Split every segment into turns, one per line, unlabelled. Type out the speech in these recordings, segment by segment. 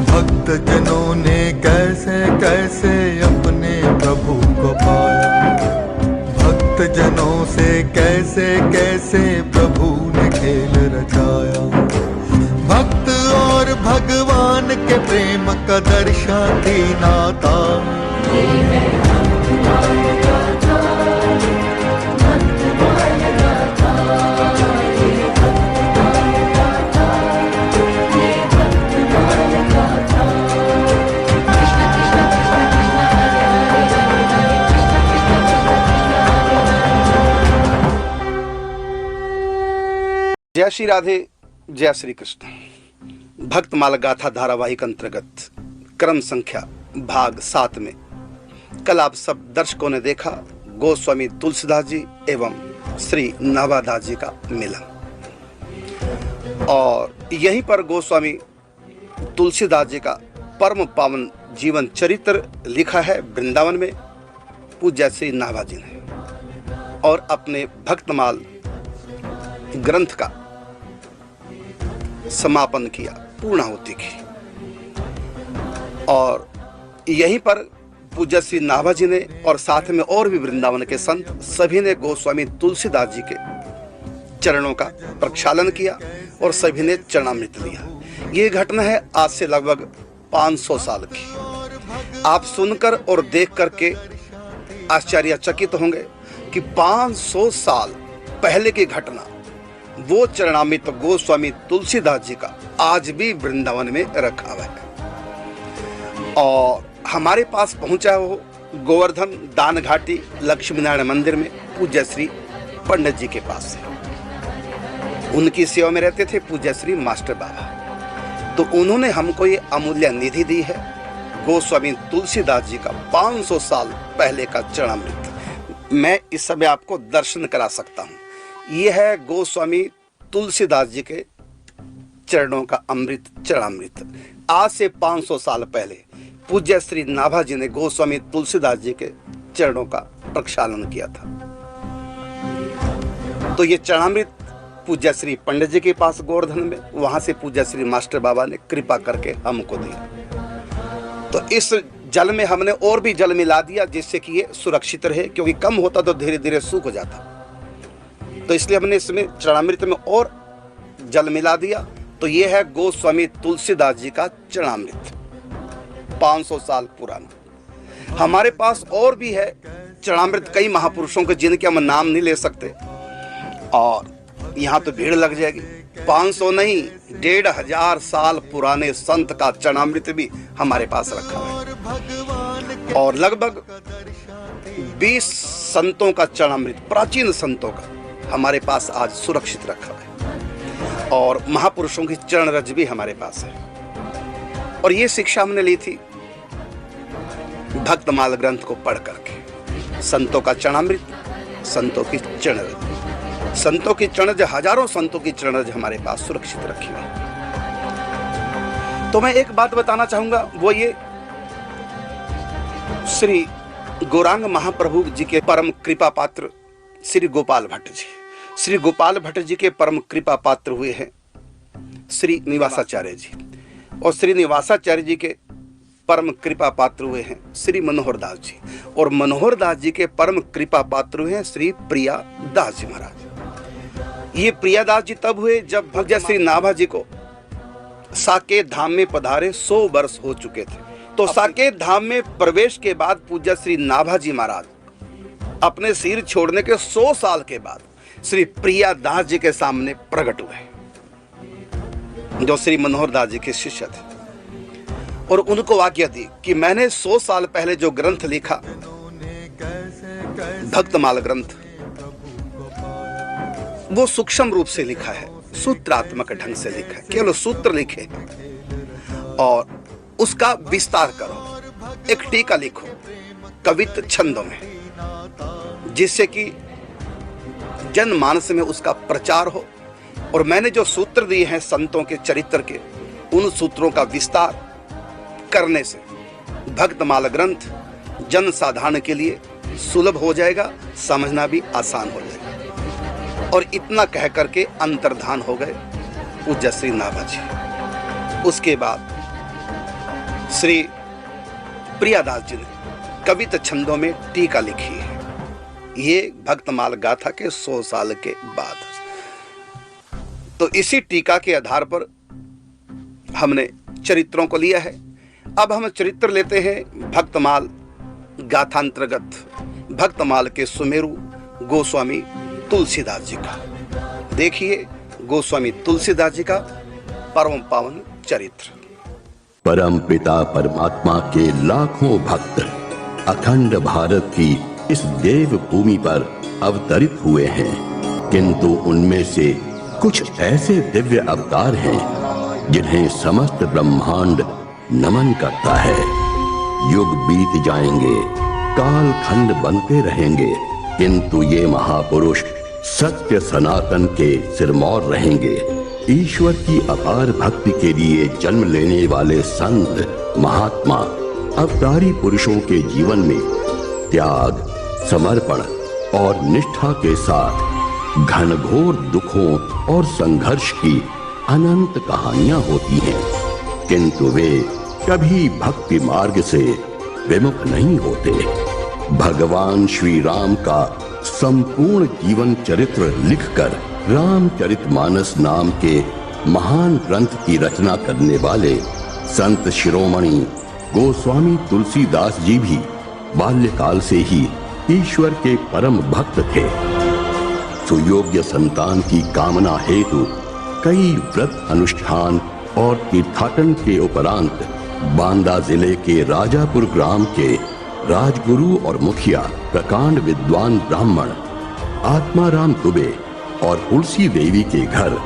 भक्त जनों ने कैसे कैसे अपने प्रभु को पाया, भक्त जनों से कैसे कैसे प्रभु ने खेल रचाया। भक्त और भगवान के प्रेम का दर्शाती नाता,
जय श्री राधे, जय श्री कृष्ण। भक्तमाला गाथा धारावाहिक अंतर्गत क्रम संख्या भाग 7 में कल आप सब दर्शकों ने देखा गोस्वामी तुलसीदास जी एवं श्री नाभादास जी का मिलन, और यहीं पर गोस्वामी तुलसीदास जी का परम पावन जीवन चरित्र लिखा है वृंदावन में पूज्य श्री नाभा जी ने, और अपने भक्तमाल ग्रंथ का समापन किया, पूर्णाहुति की। और यहीं पर पूज्य श्री नाभा जी ने और साथ में और भी वृंदावन के संत सभी ने गोस्वामी तुलसीदास जी के चरणों का प्रक्षालन किया और सभी ने चरणामृत लिया। ये घटना है आज से लगभग 500 साल की। आप सुनकर और देख करके आश्चर्यचकित होंगे कि 500 साल पहले की घटना, वो चरणामृत गोस्वामी तुलसीदास जी का आज भी वृंदावन में रखा हुआ है, और हमारे पास पहुंचा हो गोवर्धन दान घाटी लक्ष्मी नारायण मंदिर में पूज्य श्री पंडित जी के पास से। उनकी सेवा में रहते थे पूज्य श्री मास्टर बाबा, तो उन्होंने हमको ये अमूल्य निधि दी है गोस्वामी तुलसीदास जी का 500 साल पहले का चरणामृत। मैं इस समय आपको दर्शन करा सकता हूँ। ये है गोस्वामी तुलसीदास जी के चरणों का अमृत चरणामृत। आज से 500 साल पहले पूज्य श्री नाभा जी ने गोस्वामी तुलसीदास जी के चरणों का प्रक्षालन किया था। तो ये चरणामृत पूज्य श्री पंडित जी के पास गोवर्धन में, वहां से पूज्य श्री मास्टर बाबा ने कृपा करके हमको दिया। तो इस जल में हमने और भी जल मिला दिया जिससे कि ये सुरक्षित रहे, क्योंकि कम होता तो धीरे धीरे सूख जाता। तो इसलिए हमने इसमें चरणामृत में और जल मिला दिया। तो ये है गोस्वामी तुलसीदास जी का चरणामृत, 500 साल पुराना। हमारे पास और भी है चरणामृत कई महापुरुषों के जिनके हम नाम नहीं ले सकते, और यहाँ तो भीड़ लग जाएगी। 500 नहीं, 1500 साल पुराने संत का चरणामृत भी हमारे पास रखा है, और लगभग 20 संतों का चरणामृत, प्राचीन संतों का हमारे पास आज सुरक्षित रखा है, और महापुरुषों की चरण रज भी हमारे पास है। और ये शिक्षा हमने ली थी भक्तमाल ग्रंथ को पढ़ करके। संतों का चरणामृत, संतों की चरण रज, संतों की चरण रज, हजारों संतों की चरण रज हमारे पास सुरक्षित रखी हुई। तो मैं एक बात बताना चाहूंगा, वो ये श्री गौरांग महाप्रभु जी के परम कृपा पात्र श्री गोपाल भट्ट जी, श्री गोपाल भट्ट जी के परम कृपा पात्र हुए हैं श्री निवासाचार्य जी, और श्री निवासाचार्य जी के परम कृपा पात्र हुए हैं श्री मनोहर दास जी, और मनोहर दास जी के परम कृपा पात्र हुए हैं श्री प्रिया दास जी महाराज। ये प्रिया दास जी तब हुए जब भक्त श्री नाभा जी को साकेत धाम में पधारे 100 वर्ष हो चुके थे। तो साकेत धाम में प्रवेश के बाद पूज्य श्री नाभा जी महाराज अपने सिर छोड़ने के 100 साल के बाद श्री प्रिया दास जी के सामने प्रकट हुए, जो श्री मनोहर दास जी के शिष्य थे, और उनको आज्ञा दी कि मैंने 100 साल पहले जो ग्रंथ लिखा, भक्तमाल ग्रंथ, वो सूक्ष्म रूप से लिखा है, सूत्रात्मक ढंग से लिखा है, केवल सूत्र लिखे, और उसका विस्तार करो, एक टीका लिखो कवित छंदों में, जिससे कि जनमानस में उसका प्रचार हो। और मैंने जो सूत्र दिए हैं संतों के चरित्र के, उन सूत्रों का विस्तार करने से भक्तमाल ग्रंथ जन साधारण के लिए सुलभ हो जाएगा, समझना भी आसान हो जाएगा। और इतना कह करके अंतर्धान हो गए पूज्य श्री नाभा जी। उसके बाद श्री प्रियादास जी ने कविता छंदों में टीका लिखी है। ये भक्तमाल गाथा के 100 साल के बाद। तो इसी टीका के आधार पर हमने चरित्रों को लिया है। अब हम चरित्र लेते हैं भक्तमाल गाथांतर्गत भक्तमाल के सुमेरु गोस्वामी तुलसीदास जी का। देखिए गोस्वामी तुलसीदास जी का परम पावन चरित्र।
परम पिता परमात्मा के लाखों भक्त अखंड भारत की इस देव भूमि पर अवतरित हुए हैं, किंतु उनमें से कुछ ऐसे दिव्य अवतार हैं जिन्हें समस्त ब्रह्मांड नमन करता है। युग बीत जाएंगे, काल खंड बनते रहेंगे, किंतु ये महापुरुष सत्य सनातन के सिरमौर रहेंगे। ईश्वर की अपार भक्ति के लिए जन्म लेने वाले संत महात्मा अवतारी पुरुषों के जीवन में त्याग, समर्पण और निष्ठा के साथ घनघोर दुखों और संघर्ष की अनंत कहानियां होती हैं, किंतु वे कभी भक्ति मार्ग से विमुख नहीं होते। भगवान श्री राम का संपूर्ण जीवन चरित्र लिखकर रामचरितमानस नाम के महान ग्रंथ की रचना करने वाले संत शिरोमणि गोस्वामी तुलसीदास जी भी बाल्यकाल से ही ईश्वर के परम भक्त थे। सुयोग्य संतान की कामना हेतु कई व्रत अनुष्ठान और तीर्थाटन के उपरांत बांदा जिले के राजापुर ग्राम के राजगुरु और मुखिया प्रकांड विद्वान ब्राह्मण आत्माराम दुबे और तुलसी देवी के घर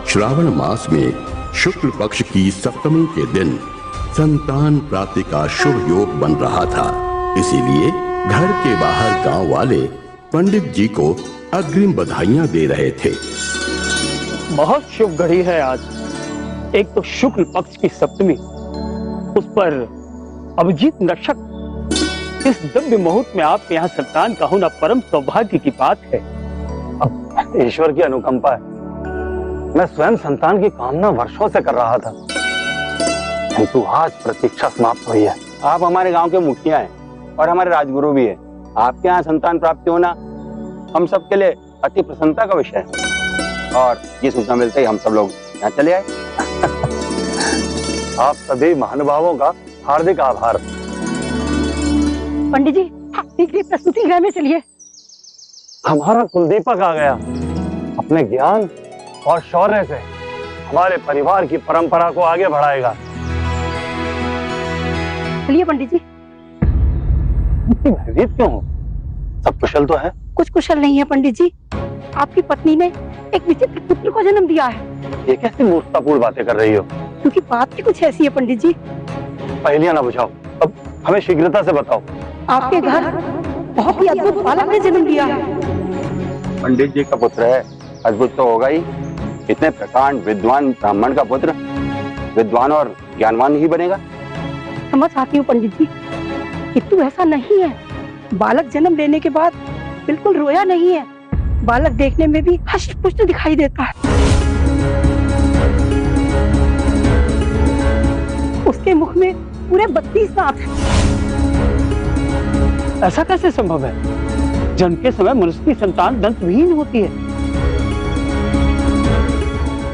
श्रावण मास में शुक्ल पक्ष की सप्तमी के दिन संतान प्राप्ति का शुभ योग बन रहा था। इसीलिए घर के बाहर गांव वाले पंडित जी को अग्रिम बधाइयां दे रहे थे।
बहुत शुभ घड़ी है आज। एक तो शुक्ल पक्ष की सप्तमी, उस पर अभिजीत नक्षत्र। इस दिव्य मुहूर्त में आपके यहाँ संतान का होना परम सौभाग्य की बात है। अब ईश्वर की अनुकंपा है। मैं स्वयं संतान की कामना वर्षों से कर रहा था, किंतु आज प्रतीक्षा समाप्त हुई है। आप हमारे गांव के मुखिया हैं और हमारे राजगुरु भी हैं। आपके यहाँ संतान प्राप्ति होना हम सबके लिए अति प्रसन्नता का विषय है। और ये सूचना मिलते ही हम सब लोग यहाँ चले आए। आप सभी महानुभावों का हार्दिक आभार।
पंडित जी, शीघ्र प्रस्तुति गृह में चलिए।
हमारा कुलदीपक आ गया। अपने ज्ञान और शौर्य से हमारे परिवार की परंपरा को आगे बढ़ाएगा।
चलिए पंडित जी।
इतनी भयभीत क्यों हो? सब कुशल तो है?
कुछ कुशल नहीं है पंडित जी। आपकी पत्नी ने एक विचित्र पुत्र को जन्म दिया है।
ये कैसी मूर्खतापूर्ण बातें कर रही हो?
क्योंकि बात ही कुछ ऐसी है पंडित जी।
पहेलियां ना बुझाओ, अब हमें शीघ्रता से बताओ।
आपके घर बहुत ही अद्भुत बालक ने जन्म दिया है।
पंडित जी का पुत्र है, अद्भुत तो होगा ही। इतने प्रकांड विद्वान ब्राह्मण का पुत्र विद्वान और ज्ञानवान ही बनेगा।
समझ आती हूँ पंडित जी, किंतु ऐसा नहीं है। बालक जन्म लेने के बाद बिल्कुल रोया नहीं है। बालक देखने में भी हष्ट पुष्ट दिखाई देता है। उसके मुख में पूरे 32 दांत हैं।
ऐसा कैसे संभव है? जन्म के समय मनुष्य की संतान दंतविहीन होती है।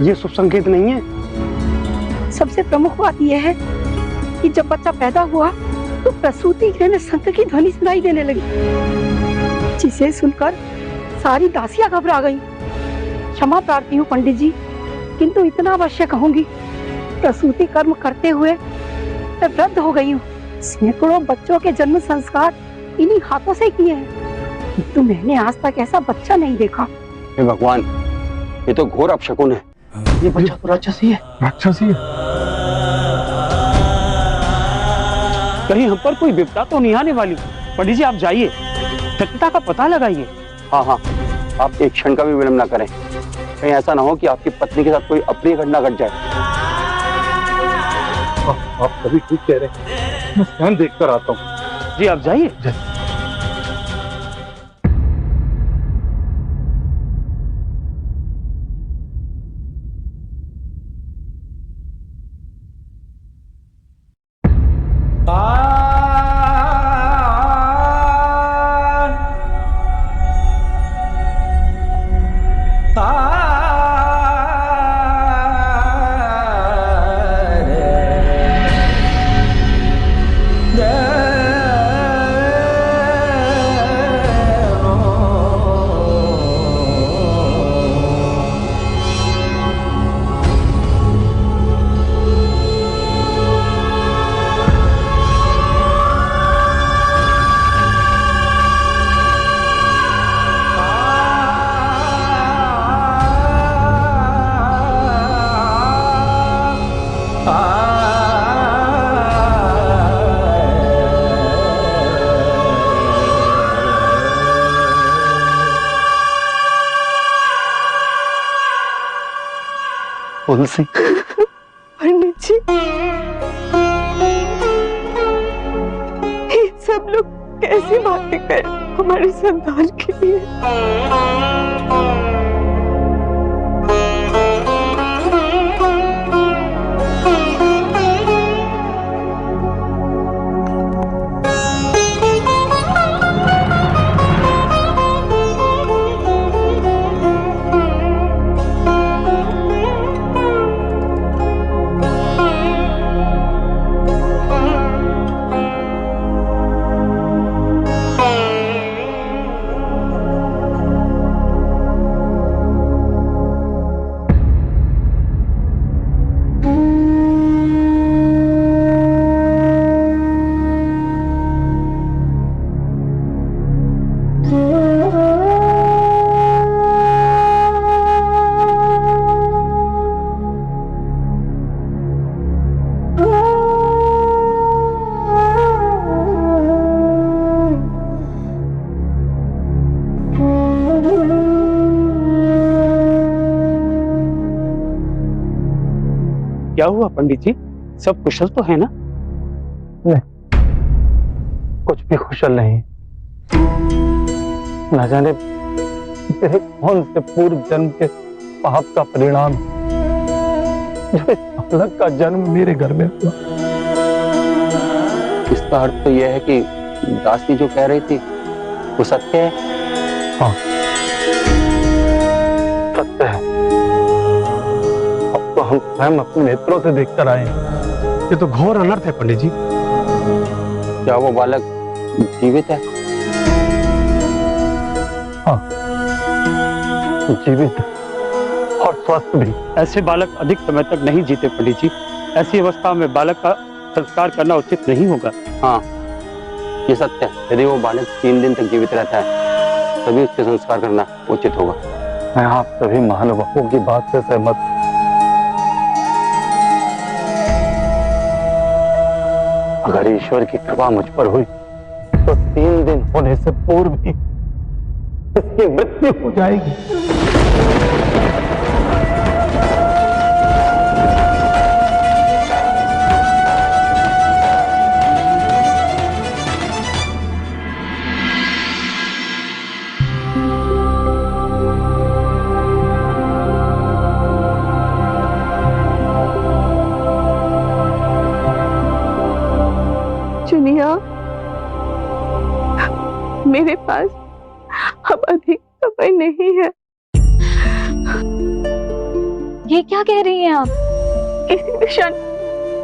ये शुभ संकेत नहीं है।
सबसे प्रमुख बात यह है कि जब बच्चा पैदा हुआ तो प्रसूति गृह में शंख की ध्वनि सुनाई देने लगी, जिसे सुनकर सारी दासियां घबरा गईं। क्षमा प्रार्थी हूँ पंडित जी, किंतु इतना अवश्य कहूंगी, प्रसूति कर्म करते हुए मैं वृद्ध हो गई हूँ। सैकड़ों बच्चों के जन्म संस्कार इन्हीं हाथों से किए हैं, किंतु मैंने आज तक ऐसा बच्चा नहीं देखा।
हे भगवान, ये तो घोर अपशकुन है। ये बच्चा तो राक्षसी है। राक्षसी है? कहीं हम पर कोई विपदा तो नहीं आने वाली? पंडित जी आप जाइए, सत्यता का पता लगाइए। हाँ हाँ, आप एक क्षण का भी विलंब ना करें। कहीं ऐसा ना हो कि आपकी पत्नी के साथ कोई अप्रिय घटना घट जाए।
आप सभी ठीक कह रहे हैं, मैं स्वयं देख कर आता हूँ।
जी आप जाइए। तुलसी,
पंडित जी, ये सब लोग कैसी बातें कर हमारे संतान के लिए?
क्या हुआ पंडित जी? सब कुशल तो है ना?
कुछ भी कुशल नहीं। न जाने मेरे कौन से पूर्व जन्म के पाप का परिणाम जो इस बालक का जन्म मेरे घर में हुआ।
इसका अर्थ तो यह है कि दासी जो कह रही थी वो सत्य है।
हाँ, सत्य है। अब तो हम स्वयं अपने नेत्रों से देखकर आए हैं। ये तो घोर अनर्थ है पंडित जी।
क्या वो बालक जीवित है?
हाँ, जीवित है और स्वस्थ भी।
ऐसे बालक अधिक समय तक नहीं जीते पंडित जी। ऐसी अवस्था में बालक का संस्कार करना उचित नहीं होगा।
हाँ, ये सत्य है। यदि वो बालक 3 दिन तक जीवित रहता है तभी उसके संस्कार करना उचित होगा।
मैं आप सभी महानुभावों की बात से सहमत हूं। अगर ईश्वर की कृपा मुझ पर हुई तो 3 दिन होने से पूर्व ही इसकी मृत्यु हो जाएगी।
चुनिया, मेरे पास अब अधिक समय नहीं है।
ये क्या कह रही हैं आप?
किसी भी क्षण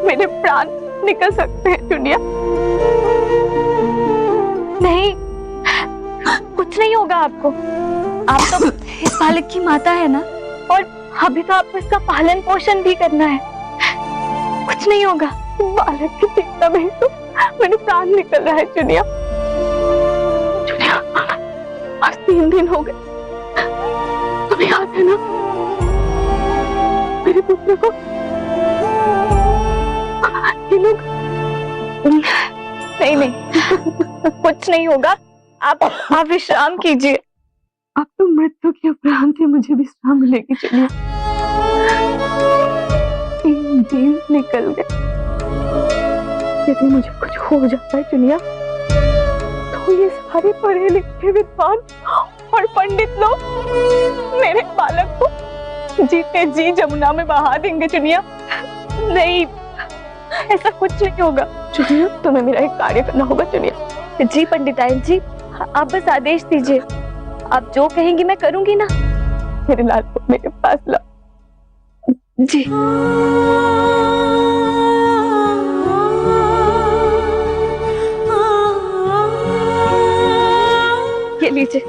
मेरे प्राण निकल सकते हैं चुनिया।
नहीं, कुछ नहीं होगा आपको। आप तो इस बालक की माता है ना, और अभी तो आपको इसका पालन पोषण भी करना है। कुछ नहीं होगा।
बालक की चिंता में तो मेरे प्राण निकल रहा है चुनिया। चुनिया, आज 3 दिन हो गए। तुम्हें याद है ना मेरे पुत्र को? ये लोग
नहीं, कुछ नहीं होगा। आप विश्राम कीजिए।
अब तो मृत्यु के उपरांत ही मुझे विश्राम मिलेगी चुनिया। 3 दिन निकल गए। यदि मुझे कुछ हो जाता है चुनिया तो ये सारे पढ़े लिखे विद्वान और पंडित लोग मेरे बालक को जीते जी जमुना में बहा देंगे चुनिया।
नहीं, ऐसा कुछ नहीं होगा।
चुनिया, तुम्हें मेरा एक कार्य करना होगा चुनिया।
जी पंडिताइन जी, आप बस आदेश दीजिए। आप जो कहेंगी मैं करूंगी ना।
मेरे लाल को मेरे पास लाओ।
जी। ये लीजिए।